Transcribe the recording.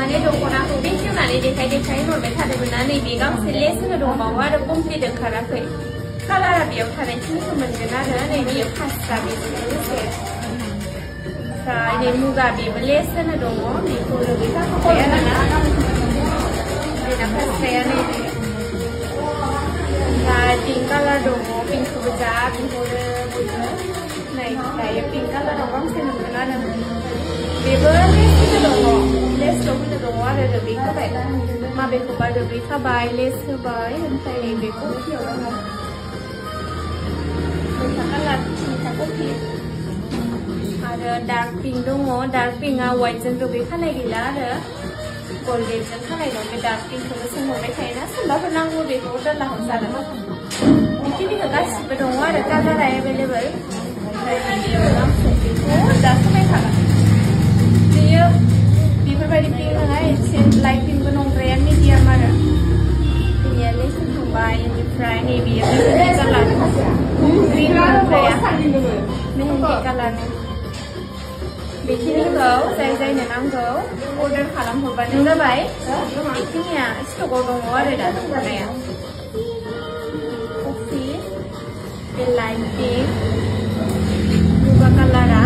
माने दख'नाखौ बे खेवनानै देखाय हरबाय थादोंमोन नैबे गांसे लेस होनो दंबावो आरो कमप्लिट ओंखाराखै कालारा बेयाव थानायखिनिखौ मोनगोन आरो नैबेयो फास्रा बेजों लोगोसे ओमफ्राय नै मुगा बेबो लेस होनो दङ बेखौ लोगो जाखाबाय आरोना बेना फास्राया नैबे ओमफ्राय पिंक कालार दङ पिंकखौबो जा बिहरो बयबो नै दायो पिंक कालाराव गांसे मोनगोन आरो बेबो लेस होनो दङ लेसल' होनो दङ आरो रोबै होबाय माबेखौबा रोबै खाबाय लेस होबाय ओमफ्राय नैबे कफियाव दङ मैथा कालार मैथा कफि आरो डार्क पिंक दङ डार्क पिंकआ वाइटजों रोबै खानाय गैला आरो गल्डेनजों खानाय दं बे डार्क पिंकखौबो सोंहरबाय थायोना सोंबाफोर नांगौ बेखौ अर्डार लाहरजागोन बेखिनिखौ गासिबो दङ आरो कालारा एभेलेबल ओमफ्राय बेयाव गांसे बेखौ दा समायखागोन बेयो बेफोरबायदि पिंक नङा एसे लाइट पिंकबो नंद्राया मिडियाम आरो बेनिया लेस होखांबाय बेनिफ्राय नैबेयो मेहेन्दी कालार ग्रिन नंद्राया मेहेन्दी कालारनि बेखिनिखौ जायनो नांगौ अर्डार खालामहरबानो जाबाय बेखिनिया स्टकआव दङ आरो दा दख'नाया कफि बे लाइट पिंक मुगा कालारा